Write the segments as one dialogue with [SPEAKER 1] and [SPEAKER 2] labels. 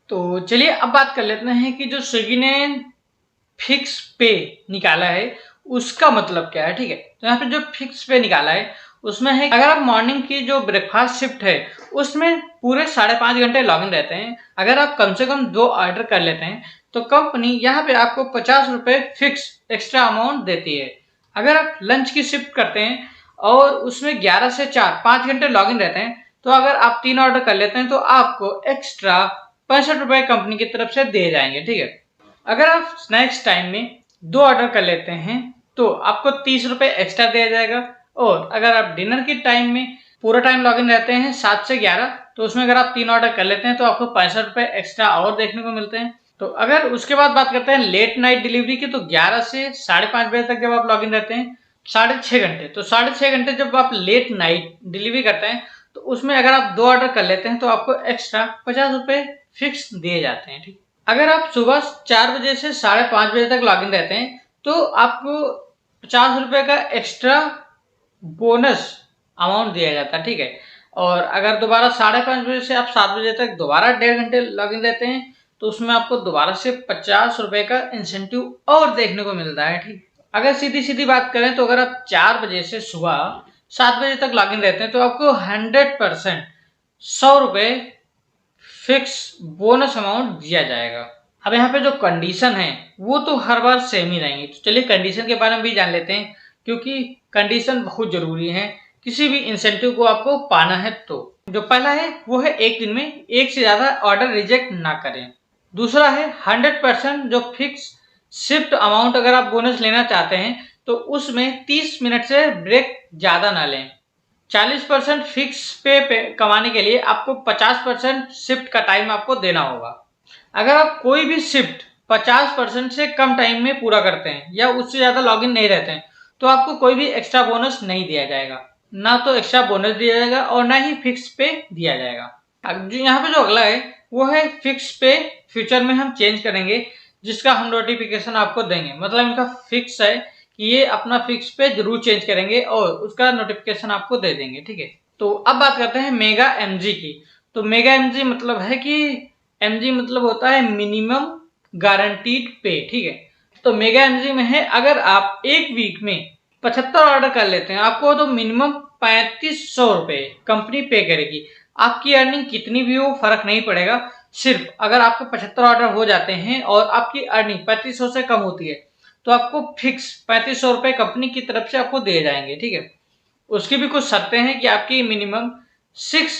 [SPEAKER 1] तो चलिए अब बात कर लेते हैं कि जो स्विगी ने फिक्स पे निकाला है उसका मतलब क्या है। ठीक है, तो यहाँ पे जो फिक्स पे निकाला है उसमें है अगर आप मॉर्निंग की जो ब्रेकफास्ट शिफ्ट है उसमें पूरे 5.5 घंटे लॉगिन रहते हैं, अगर आप कम से कम 2 ऑर्डर कर लेते हैं तो कंपनी यहाँ पे आपको 50 रुपये फिक्स एक्स्ट्रा अमाउंट देती है। अगर आप लंच की शिफ्ट करते हैं और उसमें 11 से 4 5 घंटे लॉगिन रहते हैं तो अगर आप 3 ऑर्डर कर लेते हैं तो आपको एक्स्ट्रा 65 रुपये कंपनी की तरफ से दिए जाएंगे। ठीक है, अगर आप स्नैक्स टाइम में 2 ऑर्डर कर लेते हैं तो आपको 30 रुपये एक्स्ट्रा दिया जाएगा। और अगर आप डिनर के टाइम में पूरा टाइम लॉगिन रहते हैं 7 से 11 तो उसमें अगर आप 3 ऑर्डर कर लेते हैं तो आपको 65 रुपये एक्स्ट्रा और देखने को मिलते हैं। तो अगर उसके बाद बात करते हैं लेट नाइट डिलीवरी की, तो 11 से 5:30 बजे तक जब आप लॉगिन रहते हैं 6.5 घंटे, तो 6.5 घंटे जब आप लेट नाइट डिलीवरी करते हैं तो उसमें अगर आप 2 ऑर्डर कर लेते हैं तो आपको एक्स्ट्रा 50 रुपये फिक्स दिए जाते हैं। ठीक, अगर आप सुबह 4 बजे से 5:30 बजे तक लॉगिन रहते हैं तो आपको 50 रुपये का एक्स्ट्रा बोनस अमाउंट दिया जाता है। ठीक है, और अगर दोबारा 5:30 बजे से आप 7 बजे तक दोबारा 1.5 घंटे लॉगिन रहते हैं तो उसमें आपको दोबारा से 50 रुपये का इंसेंटिव और देखने को मिलता है। ठीक, अगर सीधी सीधी बात करें तो अगर आप 4 बजे से सुबह 7 बजे तक लॉगिन रहते हैं तो आपको 100% 100 रुपये फिक्स बोनस अमाउंट दिया जाएगा। अब यहाँ पे जो कंडीशन है वो तो हर बार सेम ही रहेंगी। तो चलिए कंडीशन के बारे में भी जान लेते हैं, क्योंकि कंडीशन बहुत जरूरी है किसी भी इंसेंटिव को आपको पाना है। तो जो पहला है वो है एक दिन में एक से ज्यादा ऑर्डर रिजेक्ट ना करें। दूसरा है 100% जो फिक्स शिफ्ट अमाउंट अगर आप बोनस लेना चाहते हैं तो उसमें 30 मिनट से ब्रेक ज्यादा ना लें। 40% फिक्स पे कमाने के लिए आपको 50% शिफ्ट का टाइम आपको देना होगा। अगर आप कोई भी शिफ्ट 50% से कम टाइम में पूरा करते हैं या उससे ज्यादा लॉगिन नहीं रहते हैं तो आपको कोई भी एक्स्ट्रा बोनस नहीं दिया जाएगा, ना तो एक्स्ट्रा बोनस दिया जाएगा और ना ही फिक्स पे दिया जाएगा। अब जो यहाँ पे जो अगला है वो है फिक्स पे फ्यूचर में हम चेंज करेंगे, जिसका हम नोटिफिकेशन आपको देंगे। मतलब इनका फिक्स है कि ये अपना फिक्स पे जरूर चेंज करेंगे और उसका नोटिफिकेशन आपको दे देंगे। ठीक है, तो अब बात करते हैं मेगा एमजी की। तो मेगा एमजी मतलब है कि एमजी मतलब होता है मिनिमम गारंटीड पे। ठीक है, तो मेगा एमजी में है अगर आप एक वीक में 75 ऑर्डर कर लेते हैं आपको तो मिनिमम 3500 रुपये कंपनी पे करेगी। आपकी अर्निंग कितनी भी हो फर्क नहीं पड़ेगा, सिर्फ अगर आपको 75 ऑर्डर हो जाते हैं और आपकी अर्निंग 3500 से कम होती है तो आपको फिक्स 3500 रुपये कंपनी की तरफ से आपको दिए जाएंगे। ठीक है, उसकी भी कुछ शर्तें हैं कि आपकी मिनिमम 6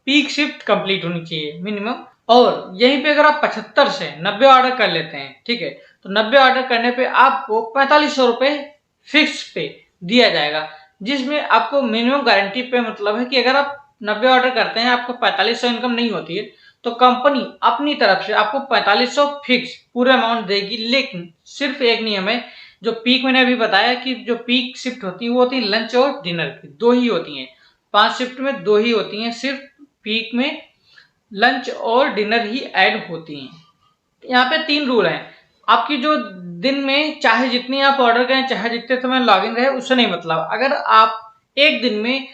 [SPEAKER 1] पीक शिफ्ट कंप्लीट होनी चाहिए मिनिमम। और यहीं पे अगर आप 75 से 90 ऑर्डर कर लेते हैं, ठीक है, तो 90 ऑर्डर करने पे आपको 4500 रुपये फिक्स पे दिया जाएगा, जिसमें आपको मिनिमम गारंटी पे मतलब है कि अगर आप 90 ऑर्डर करते हैं आपको 4500 इनकम नहीं होती है तो कंपनी अपनी तरफ से आपको 4500 फिक्स पूरा अमाउंट देगी। लेकिन सिर्फ एक नियम है, जो पीक मैंने अभी बताया कि जो पीक शिफ्ट होती है वो होती है लंच और डिनर की, 2 ही होती हैं। 5 शिफ्ट में 2 ही होती हैं, सिर्फ पीक में लंच और डिनर ही ऐड होती हैं। यहाँ पे 3 रूल हैं। आपकी जो दिन में चाहे जितनी आप ऑर्डर करें चाहे जितने समय लॉगिन रहे उससे नहीं मतलब। अगर आप एक दिन में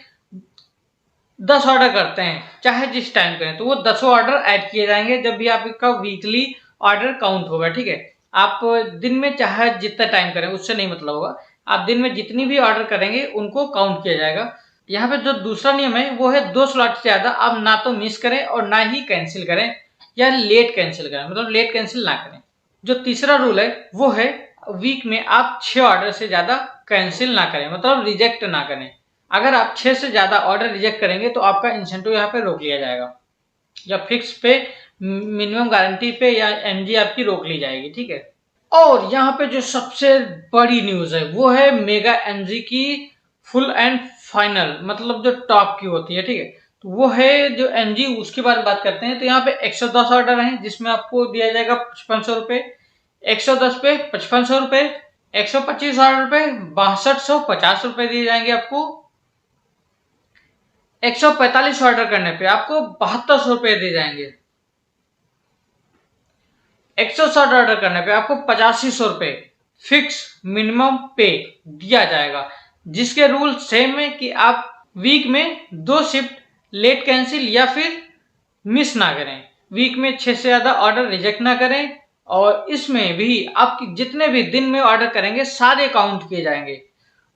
[SPEAKER 1] 10 ऑर्डर करते हैं चाहे जिस टाइम करें तो वो 10 ऑर्डर ऐड किए जाएंगे जब भी आपका वीकली ऑर्डर काउंट होगा। ठीक है, आप दिन में चाहे जितना टाइम करें उससे नहीं मतलब होगा, आप दिन में जितनी भी ऑर्डर करेंगे उनको काउंट किया जाएगा। यहाँ पे जो दूसरा नियम है वो है 2 स्लॉट से ज्यादा आप ना तो मिस करें और ना ही कैंसिल करें या लेट कैंसिल करें, मतलब लेट कैंसिल ना करें। जो तीसरा रूल है वो है वीक में आप 6 ऑर्डर से ज्यादा कैंसिल ना करें, मतलब रिजेक्ट ना करें। अगर आप 6 से ज्यादा ऑर्डर रिजेक्ट करेंगे तो आपका इंसेंटिव यहाँ पे रोक लिया जाएगा या फिक्स पे मिनिमम गारंटी पे या एमजी आपकी रोक ली जाएगी। ठीक है, और यहाँ पे जो सबसे बड़ी न्यूज है वो है मेगा एमजी की फुल एंड फाइनल, मतलब जो टॉप की होती है। ठीक है, तो वो है जो एमजी, उसके बारे में बात करते हैं। तो यहाँ पे 110 ऑर्डर हैं जिसमें आपको दिया जाएगा 5500 रुपये, 110 पे 5500 रुपये, 125 ऑर्डर पे 6250 रुपये दिए जाएंगे आपको, 145 ऑर्डर करने पे आपको 7200 रुपये दिए जाएंगे, 160 ऑर्डर करने पे आपको 8500 रुपये फिक्स मिनिमम पे दिया जाएगा। जिसके रूल सेम है कि आप वीक में 2 शिफ्ट लेट कैंसिल या फिर मिस ना करें। वीक में 6 से ज़्यादा ऑर्डर रिजेक्ट ना करें, और इसमें भी आप जितने भी दिन में ऑर्डर करेंगे सारे काउंट किए जाएंगे,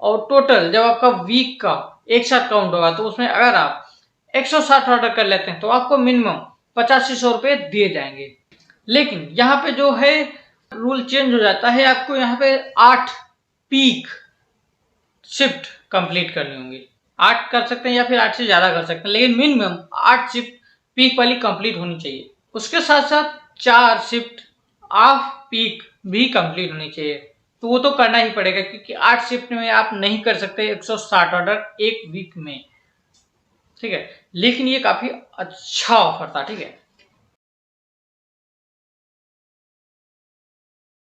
[SPEAKER 1] और टोटल जब आपका वीक का एक साथ काउंट होगा तो उसमें अगर आप 160 ऑर्डर कर लेते हैं तो आपको मिनिमम 8500 रुपये दिए जाएंगे। लेकिन यहाँ पे जो है रूल चेंज हो जाता है, आपको यहाँ पे 8 पीक शिफ्ट कंप्लीट करनी होंगी। 8 कर सकते हैं या फिर 8 से ज़्यादा कर सकते हैं, लेकिन मिनिमम 8 शिफ्ट पीक वाली कंप्लीट होनी चाहिए। उसके साथ साथ 4 शिफ्ट ऑफ पीक भी कंप्लीट होनी चाहिए। तो वो तो करना ही पड़ेगा, क्योंकि 8 शिफ्ट में आप नहीं कर सकते 160 ऑर्डर एक वीक में, ठीक है। लेकिन ये काफ़ी अच्छा ऑफर था, ठीक है।